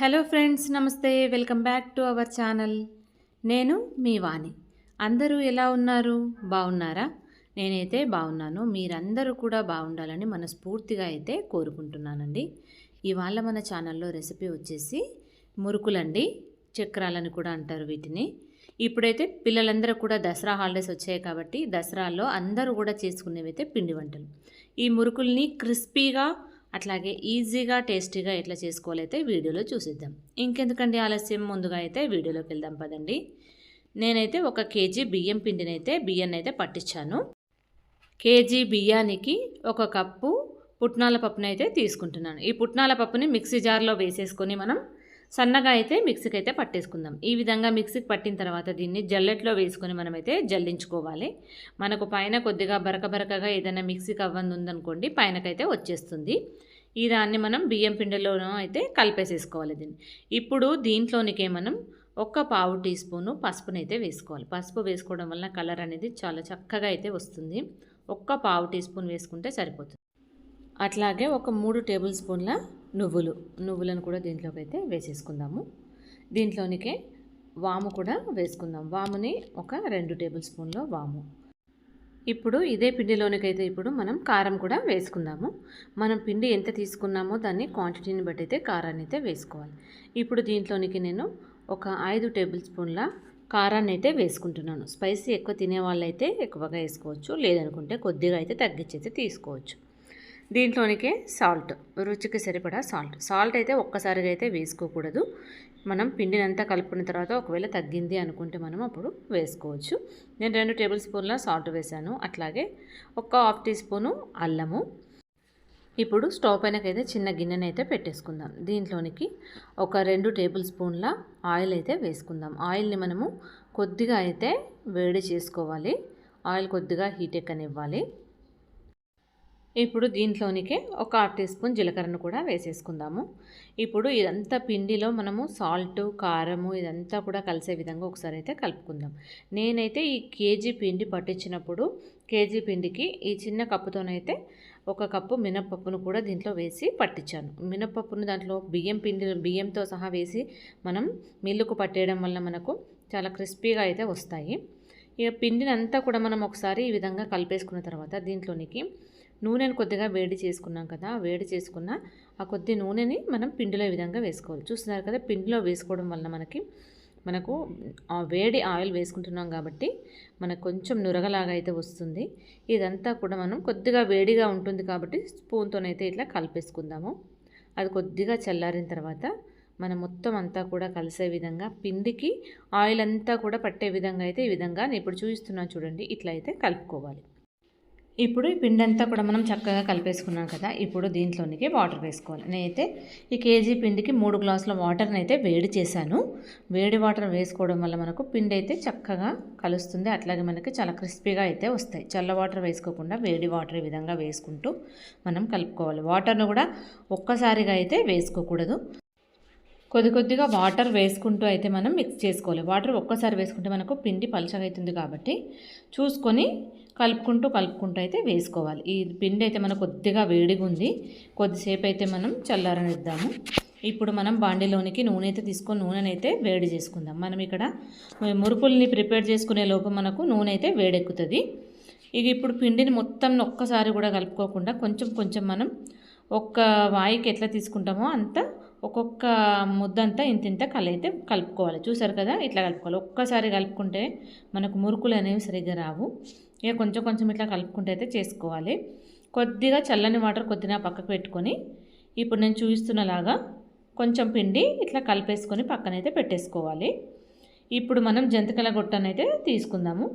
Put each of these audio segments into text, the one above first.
Hello friends, నమస్తే. Welcome back to our channel. నేను మీ వాణి. అందరూ ఎలా ఉన్నారు? బాగున్నారా? నేనైతే బాగున్నాను. మీరందరూ కూడా బాగుండాలని మనస్ఫూర్తిగా అయితే కోరుకుంటున్నానండి. ఇవాళ మన ఛానల్లో రెసిపీ వచ్చేసి మురుకులండి. చక్రాలని కూడా అంటారు వీటిని. ఇప్పుడైతే పిల్లలందరూ కూడా దసరా హాలిడేస్ వచ్చాయి కాబట్టి దసరాలో అందరూ కూడా చేసుకునేవైతే పిండి వంటలు. ఈ మురుకుల్ని క్రిస్పీగా అట్లాగే ఈజీగా టేస్టీగా ఎట్లా చేసుకోవాలైతే వీడియోలో చూసిద్దాం. ఇంకెందుకండి ఆలస్యం, ముందుగా అయితే వీడియోలోకి వెళ్దాం పదండి. నేనైతే 1 కేజీ బియ్యాన్ని అయితే పట్టించాను. కేజీ బియ్యానికి 1 కప్పు పుట్నాల పప్పుని అయితే తీసుకుంటున్నాను. ఈ పుట్నాల పప్పుని మిక్సీ జార్లో వేసేసుకొని మనం సన్నగా అయితే మిక్సీకి అయితే పట్టేసుకుందాం. ఈ విధంగా మిక్సీకి పట్టిన తర్వాత దీన్ని జల్లెట్లో వేసుకొని మనమైతే జల్లించుకోవాలి. మనకు పైన కొద్దిగా బరకగా ఏదైనా మిక్సీకి అవ్వంది ఉందనుకోండి, పైనకైతే వచ్చేస్తుంది. ఈ దాన్ని మనం బియ్యం పిండిలోనూ అయితే కలిపేసేసుకోవాలి దీన్ని. ఇప్పుడు దీంట్లోనికే మనం 1 పావు టీ స్పూను పసుపునైతే వేసుకోవాలి. పసుపు వేసుకోవడం వల్ల కలర్ అనేది చాలా చక్కగా అయితే వస్తుంది. 1 పావు టీ స్పూన్ వేసుకుంటే సరిపోతుంది. అట్లాగే 3 టేబుల్ స్పూన్ల నువ్వులను కూడా దీంట్లోకి అయితే వేసేసుకుందాము. దీంట్లోనికే వాము కూడా వేసుకుందాం. వాముని 2 టేబుల్ స్పూన్ల వాము. ఇప్పుడు ఇదే పిండిలోనికైతే ఇప్పుడు మనం కారం కూడా వేసుకుందాము. మనం పిండి ఎంత తీసుకున్నామో దాన్ని క్వాంటిటీని బట్టి అయితే కారాన్ని అయితే వేసుకోవాలి. ఇప్పుడు దీంట్లోనికి నేను 5 టేబుల్ స్పూన్ల కారాన్ని అయితే వేసుకుంటున్నాను. స్పైసీ ఎక్కువ తినే వాళ్ళైతే ఎక్కువగా వేసుకోవచ్చు, లేదనుకుంటే కొద్దిగా అయితే తగ్గించి తీసుకోవచ్చు. దీంట్లోనికే సాల్ట్, రుచికి సరిపడా సాల్ట్ అయితే ఒక్కసారిగా అయితే వేసుకోకూడదు. మనం పిండిని అంతా కలుపుకున్న తర్వాత ఒకవేళ తగ్గింది అనుకుంటే మనం అప్పుడు వేసుకోవచ్చు. నేను 2 టేబుల్ స్పూన్ల సాల్ట్ వేసాను. అట్లాగే 1/2 టీ స్పూను అల్లము. ఇప్పుడు స్టవ్ పైనకైతే చిన్న గిన్నెని అయితే పెట్టేసుకుందాం. దీంట్లోనికి 2 టేబుల్ స్పూన్ల ఆయిల్ అయితే వేసుకుందాం. ఆయిల్ని మనము కొద్దిగా అయితే వేడి చేసుకోవాలి. ఆయిల్ కొద్దిగా హీట్ ఎక్కనివ్వాలి. ఇప్పుడు దీంట్లోనికే 1/2 టీ స్పూన్ జీలకర్రను కూడా వేసేసుకుందాము. ఇప్పుడు ఇదంతా పిండిలో మనము సాల్ట్, కారము ఇదంతా కూడా కలిసే విధంగా ఒకసారి అయితే కలుపుకుందాం. నేనైతే ఈ కేజీ పిండి పట్టించినప్పుడు కేజీ పిండికి ఈ చిన్న కప్పుతోనైతే 1 కప్పు మినప్పప్పును కూడా దీంట్లో వేసి పట్టించాను. మినప్పప్పును దాంట్లో బియ్యంతో సహా వేసి మనం మిల్లుకు పట్టేయడం వల్ల మనకు చాలా క్రిస్పీగా అయితే వస్తాయి. ఇక పిండిని అంతా కూడా మనం ఒకసారి ఈ విధంగా కలిపేసుకున్న తర్వాత దీంట్లోనికి నూనెను కొద్దిగా వేడి చేసుకున్నాం కదా, వేడి చేసుకున్న ఆ కొద్ది నూనెని మనం పిండిలో ఈ విధంగా వేసుకోవాలి. చూస్తున్నారు కదా, పిండిలో వేసుకోవడం వలన మనకు ఆ వేడి ఆయిల్ వేసుకుంటున్నాం కాబట్టి మనకు కొంచెం నురగలాగా అయితే వస్తుంది. ఇదంతా కూడా మనం కొద్దిగా వేడిగా ఉంటుంది కాబట్టి స్పూన్తోనైతే ఇట్లా కలిపేసుకుందాము. అది కొద్దిగా చల్లారిన తర్వాత మనం మొత్తం అంతా కూడా కలిసే విధంగా పిండికి ఆయిల్ అంతా కూడా పట్టే విధంగా అయితే ఈ విధంగా నేను ఇప్పుడు చూపిస్తున్నాను చూడండి, ఇట్లా అయితే కలుపుకోవాలి. ఇప్పుడు ఈ పిండి అంతా కూడా మనం చక్కగా కలిపేసుకున్నాం కదా. ఇప్పుడు దీంట్లోనికి వాటర్ వేసుకోవాలి. నేనైతే ఈ కేజీ పిండికి 3 గ్లాసుల వాటర్ని అయితే వేడి చేశాను. వేడి వాటర్ వేసుకోవడం వల్ల మనకు పిండి అయితే చక్కగా కలుస్తుంది. అట్లాగే మనకి చాలా క్రిస్పీగా అయితే వస్తాయి. చల్ల వాటర్ వేసుకోకుండా వేడి వాటర్ ఈ విధంగా వేసుకుంటూ మనం కలుపుకోవాలి. వాటర్ను కూడా ఒక్కసారిగా అయితే వేసుకోకూడదు. కొద్దిగా వాటర్ వేసుకుంటూ అయితే మనం మిక్స్ చేసుకోవాలి. వాటర్ ఒక్కసారి వేసుకుంటే మనకు పిండి పలచగా అవుతుంది కాబట్టి చూసుకొని కలుపుకుంటూ అయితే వేసుకోవాలి. ఈ పిండి అయితే మనకు కొద్దిగా వేడిగా ఉంది. కొద్దిసేపు అయితే మనం చల్లారనిద్దాము. ఇప్పుడు మనం బాండీలోనికి నూనె అయితే తీసుకొని నూనెని అయితే వేడి చేసుకుందాం. మనం ఇక్కడ మురుకుల్ని ప్రిపేర్ చేసుకునే లోపు మనకు నూనె అయితే వేడెక్కుతుంది. ఇక ఇప్పుడు పిండిని మొత్తం ఒక్కసారి కూడా కలుపుకోకుండా కొంచెం మనం ఒక్క వాయికి ఎట్లా తీసుకుంటామో అంత ఒక్కొక్క ముద్దంతా ఇంత అయితే కలుపుకోవాలి. చూసారు కదా, ఇట్లా కలుపుకోవాలి. ఒక్కసారి కలుపుకుంటే మనకు మురుకులు అనేవి సరిగ్గా రావు. ఇక కొంచెం ఇట్లా కలుపుకుంటే అయితే చేసుకోవాలి. కొద్దిగా చల్లని వాటర్ కొద్దిగా పక్కకు పెట్టుకొని ఇప్పుడు నేను చూపిస్తున్నలాగా కొంచెం పిండి ఇట్లా కలిపేసుకొని పక్కనైతే పెట్టేసుకోవాలి. ఇప్పుడు మనం జంతికల గొట్టనైతే తీసుకుందాము.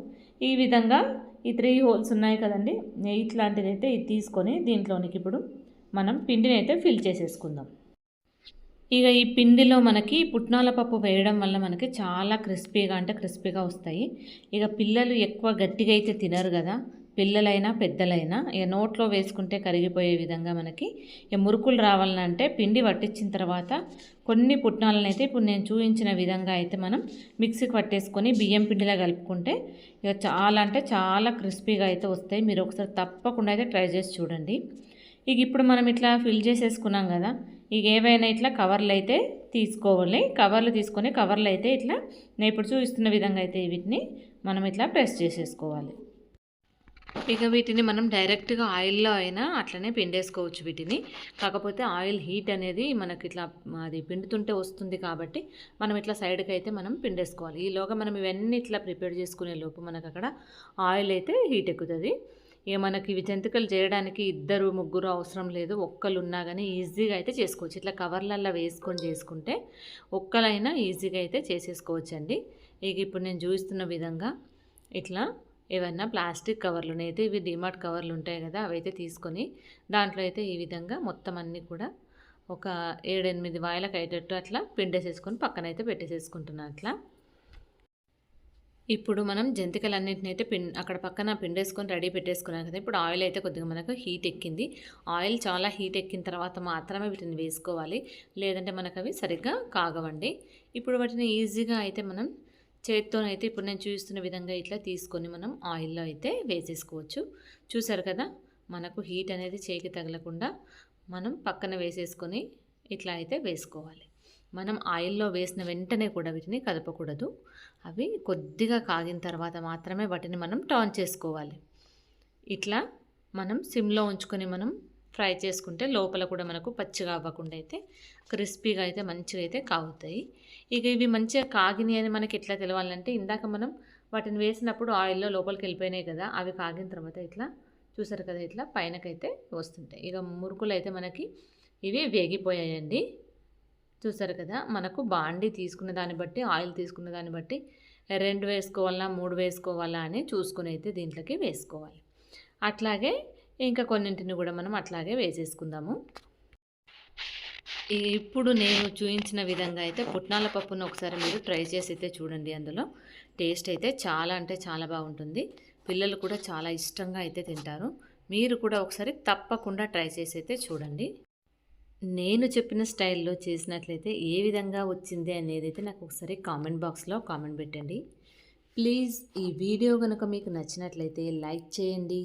ఈ విధంగా ఈ 3 హోల్స్ ఉన్నాయి కదండి, ఇట్లాంటిది అయితే ఇది తీసుకొని దీంట్లోనికి ఇప్పుడు మనం పిండిని అయితే ఫిల్ చేసేసుకుందాం. ఇక ఈ పిండిలో మనకి పుట్నాల పప్పు వేయడం వల్ల మనకి చాలా క్రిస్పీగా వస్తాయి. ఇక పిల్లలు ఎక్కువ గట్టిగా అయితే తినరు కదా, పిల్లలైనా పెద్దలైనా ఇక నోట్లో వేసుకుంటే కరిగిపోయే విధంగా మనకి ఇక మురుకులు రావాలంటే పిండి పట్టించిన తర్వాత కొన్ని పుట్నాలను అయితే ఇప్పుడు నేను చూపించిన విధంగా అయితే మనం మిక్సీకి పట్టేసుకొని బియ్యం పిండిలా కలుపుకుంటే ఇక చాలా క్రిస్పీగా అయితే వస్తాయి. మీరు ఒకసారి తప్పకుండా అయితే ట్రై చేసి చూడండి. ఇక ఇప్పుడు మనం ఇట్లా ఫిల్ చేసేసుకున్నాం కదా, ఇక ఏవైనా ఇట్లా కవర్లు అయితే తీసుకోవాలి. కవర్లు తీసుకొని కవర్లు అయితే ఇట్లా నేను ఇప్పుడు చూపిస్తున్న విధంగా అయితే వీటిని మనం ఇట్లా ప్రెస్ చేసేసుకోవాలి. ఇక వీటిని మనం డైరెక్ట్గా ఆయిల్లో అయినా అట్లనే పిండేసుకోవచ్చు వీటిని. కాకపోతే ఆయిల్ హీట్ అనేది మనకి ఇట్లా అది పిండుతుంటే వస్తుంది కాబట్టి మనం ఇట్లా సైడ్కి అయితే మనం పిండేసుకోవాలి. ఈలోగా మనం ఇవన్నీ ఇట్లా ప్రిపేర్ చేసుకునే లోపు మనకు అక్కడ ఆయిల్ అయితే హీట్ ఎక్కుతుంది. ఇక మనకి ఇవి జంతికలు చేయడానికి 2-3 అవసరం లేదు. ఒక్కళ్ళు ఉన్నా కానీ ఈజీగా అయితే చేసుకోవచ్చు. ఇట్లా కవర్లల్లో వేసుకొని చేసుకుంటే ఒక్కలైనా ఈజీగా అయితే చేసేసుకోవచ్చండి. ఇక ఇప్పుడు నేను చూపిస్తున్న విధంగా ఇట్లా ఏవన్నా ప్లాస్టిక్ కవర్లు అయితే ఇవి డిమార్ట్ కవర్లు ఉంటాయి కదా, అవైతే తీసుకొని దాంట్లో అయితే ఈ విధంగా మొత్తం అన్నీ కూడా ఒక 7-8 వాయిలకు అయ్యేటట్టు అట్లా పిండేసేసుకొని పక్కనైతే పెట్టేసేసుకుంటున్నాను అట్లా. ఇప్పుడు మనం జంతికలన్నింటిని అయితే అక్కడ పక్కన పిండేసుకొని రెడీ పెట్టేసుకున్నాం కదా. ఇప్పుడు ఆయిల్ అయితే కొద్దిగా మనకు హీట్ ఎక్కింది. ఆయిల్ చాలా హీట్ ఎక్కిన తర్వాత మాత్రమే వీటిని వేసుకోవాలి, లేదంటే మనకు అవి సరిగ్గా కాగవండి. ఇప్పుడు వాటిని ఈజీగా అయితే మనం చేత్తోనైతే ఇప్పుడు నేను చూస్తున్న విధంగా ఇట్లా తీసుకొని మనం ఆయిల్లో అయితే వేసేసుకోవచ్చు. చూసారు కదా, మనకు హీట్ అనేది చేయికి తగలకుండా మనం పక్కన వేసేసుకొని ఇట్లా అయితే వేసుకోవాలి. మనం ఆయిల్లో వేసిన వెంటనే కూడా వీటిని కదపకూడదు. అవి కొద్దిగా కాగిన తర్వాత మాత్రమే వాటిని మనం టర్న్ చేసుకోవాలి. ఇట్లా మనం సిమ్లో ఉంచుకొని మనం ఫ్రై చేసుకుంటే లోపల కూడా మనకు పచ్చిగా అవ్వకుండా అయితే క్రిస్పీగా అయితే మంచిగా అయితే కాగుతాయి. ఇక ఇవి మంచిగా కాగినాయి అని మనకి ఎట్లా తెలవాలంటే, ఇందాక మనం వాటిని వేసినప్పుడు ఆయిల్లో లోపలికి వెళ్ళిపోయినాయి కదా, అవి కాగిన తర్వాత ఇట్లా చూసారు కదా, ఇట్లా పైనకైతే వస్తుంటాయి. ఇక మురుకులు అయితే మనకి ఇవి వేగిపోయాయండి. చూసారు కదా, మనకు బాండి తీసుకున్న దాన్ని బట్టి, ఆయిల్ తీసుకున్న దాన్ని బట్టి 2 వేసుకోవాలా 3 వేసుకోవాలా అని చూసుకుని అయితే దీంట్లోకి వేసుకోవాలి. అట్లాగే ఇంకా కొన్నింటిని కూడా మనం అట్లాగే వేసేసుకుందాము. ఇప్పుడు నేను చూపించిన విధంగా అయితే పుట్నాల పప్పును ఒకసారి మీరు ట్రై చేసి అయితే చూడండి. అందులో టేస్ట్ అయితే చాలా అంటే చాలా బాగుంటుంది. పిల్లలు కూడా చాలా ఇష్టంగా అయితే తింటారు. మీరు కూడా ఒకసారి తప్పకుండా ట్రై చేసి అయితే చూడండి. నేను చెప్పిన స్టైల్లో చేసినట్లయితే ఏ విధంగా వచ్చింది అనేది అయితే నాకు ఒకసారి కామెంట్ బాక్స్లో కామెంట్ పెట్టండి. ప్లీజ్ ఈ వీడియో కనుక మీకు నచ్చినట్లయితే లైక్ చేయండి,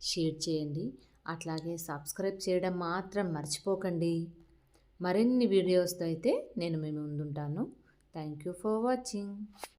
షేర్ చేయండి, అట్లాగే సబ్స్క్రైబ్ చేయడం మాత్రం మర్చిపోకండి. మరిన్ని వీడియోస్తో అయితే నేను మీ ముందుంటాను. Thank you for watching.